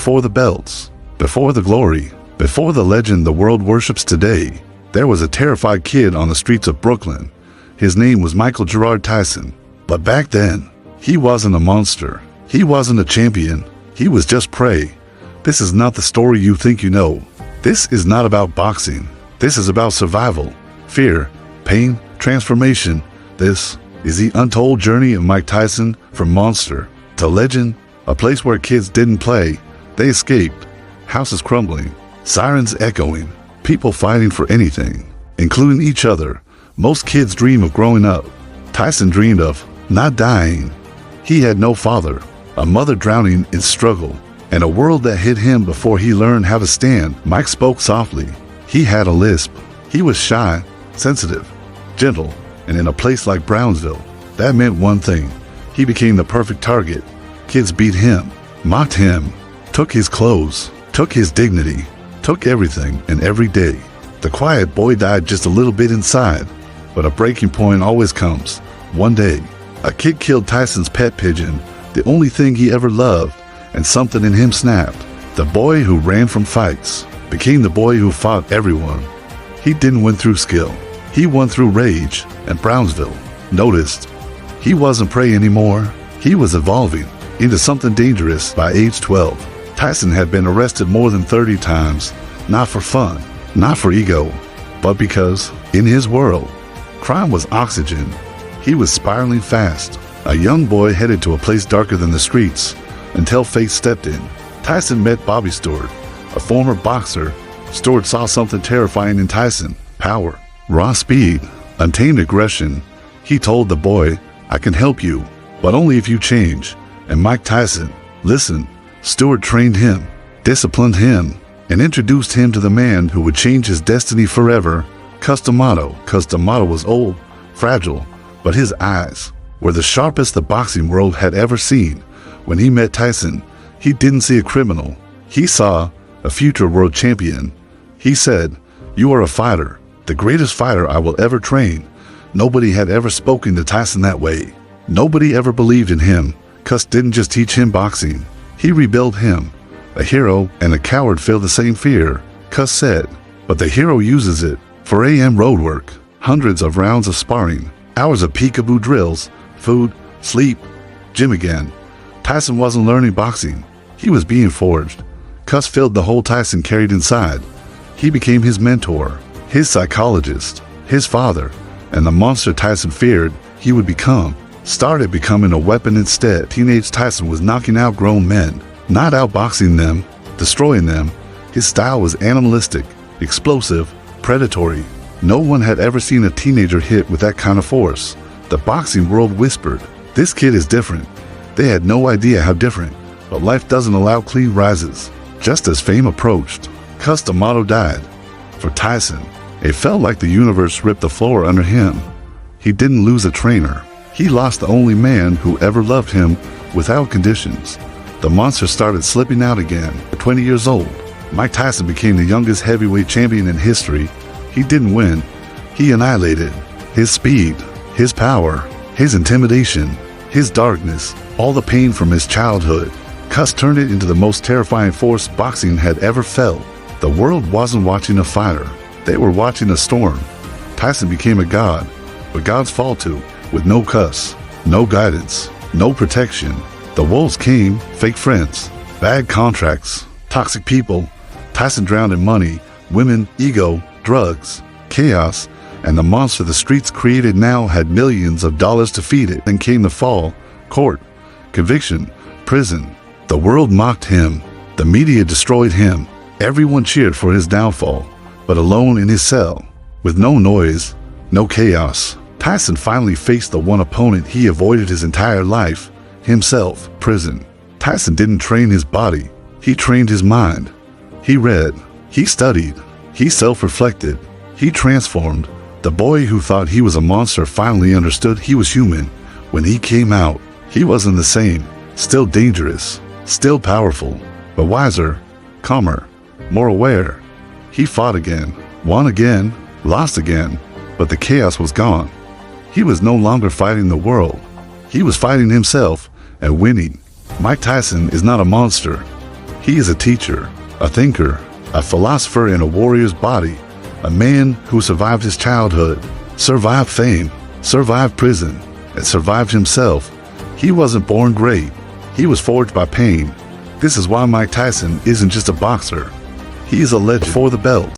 before the belts, before the glory, before the legend the world worships today, there was a terrified kid on the streets of Brooklyn. His name was Michael Gerard Tyson. But back then, he wasn't a monster. He wasn't a champion. He was just prey. This is not the story you think you know. This is not about boxing. This is about survival, fear, pain, transformation. This is the untold journey of Mike Tyson from monster to legend, a place where kids didn't play, they escaped. Houses crumbling, sirens echoing, people fighting for anything, including each other. Most kids dream of growing up. Tyson dreamed of not dying. He had no father, a mother drowning in struggle, and a world that hid him before he learned how to stand. Mike spoke softly. He had a lisp. He was shy, sensitive, gentle, and in a place like Brownsville, that meant one thing. He became the perfect target. Kids beat him, mocked him, took his clothes, took his dignity, took everything and every day. The quiet boy died just a little bit inside, but a breaking point always comes. One day, a kid killed Tyson's pet pigeon, the only thing he ever loved, and something in him snapped. The boy who ran from fights became the boy who fought everyone. He didn't win through skill. He won through rage, and Brownsville noticed. He wasn't prey anymore. He was evolving into something dangerous. By age 12, Tyson had been arrested more than 30 times, not for fun, not for ego, but because, in his world, crime was oxygen. He was spiraling fast, a young boy headed to a place darker than the streets, until fate stepped in. Tyson met Bobby Stewart, a former boxer. Stewart saw something terrifying in Tyson: power, raw speed, untamed aggression. He told the boy, "I can help you, but only if you change." And Mike Tyson listened. Stewart trained him, disciplined him, and introduced him to the man who would change his destiny forever, Cus D'Amato. Cus D'Amato was old, fragile, but his eyes were the sharpest the boxing world had ever seen. When he met Tyson, he didn't see a criminal. He saw a future world champion. He said, "You are a fighter, the greatest fighter I will ever train." Nobody had ever spoken to Tyson that way. Nobody ever believed in him. Cus didn't just teach him boxing. He rebuilt him. A hero and a coward feel the same fear, Cus said, but the hero uses it for AM road work, hundreds of rounds of sparring, hours of peekaboo drills, food, sleep, gym again. Tyson wasn't learning boxing. He was being forged. Cus filled the hole Tyson carried inside. He became his mentor, his psychologist, his father, and the monster Tyson feared he would become started becoming a weapon instead. Teenage Tyson was knocking out grown men, not outboxing them, destroying them. His style was animalistic, explosive, predatory. No one had ever seen a teenager hit with that kind of force. The boxing world whispered, "This kid is different." They had no idea how different, but life doesn't allow clean rises. Just as fame approached, Cus D'Amato died. For Tyson, it felt like the universe ripped the floor under him. He didn't lose a trainer. He lost the only man who ever loved him without conditions. The monster started slipping out again. At 20 years old, Mike Tyson became the youngest heavyweight champion in history. He didn't win. He annihilated. His speed, his power, his intimidation, his darkness, all the pain from his childhood. Cus turned it into the most terrifying force boxing had ever felt. The world wasn't watching a fighter. They were watching a storm. Tyson became a god, but gods fall too, with no Cus, no guidance, no protection. The wolves came, fake friends, bad contracts, toxic people. Tyson drowned in money, women, ego, drugs, chaos, and the monster the streets created now had millions of dollars to feed it. Then came the fall, court, conviction, prison. The world mocked him. The media destroyed him. Everyone cheered for his downfall, but alone in his cell, with no noise, no chaos, Tyson finally faced the one opponent he avoided his entire life, himself, prison. Tyson didn't train his body. He trained his mind. He read. He studied. He self-reflected. He transformed. The boy who thought he was a monster finally understood he was human. When he came out, he wasn't the same. Still dangerous. Still powerful. But wiser. Calmer. More aware. He fought again. Won again. Lost again. But the chaos was gone. He was no longer fighting the world. He was fighting himself and winning. Mike Tyson is not a monster. He is a teacher, a thinker, a philosopher in a warrior's body, a man who survived his childhood, survived fame, survived prison, and survived himself. He wasn't born great. He was forged by pain. This is why Mike Tyson isn't just a boxer. He is a legend for the belt.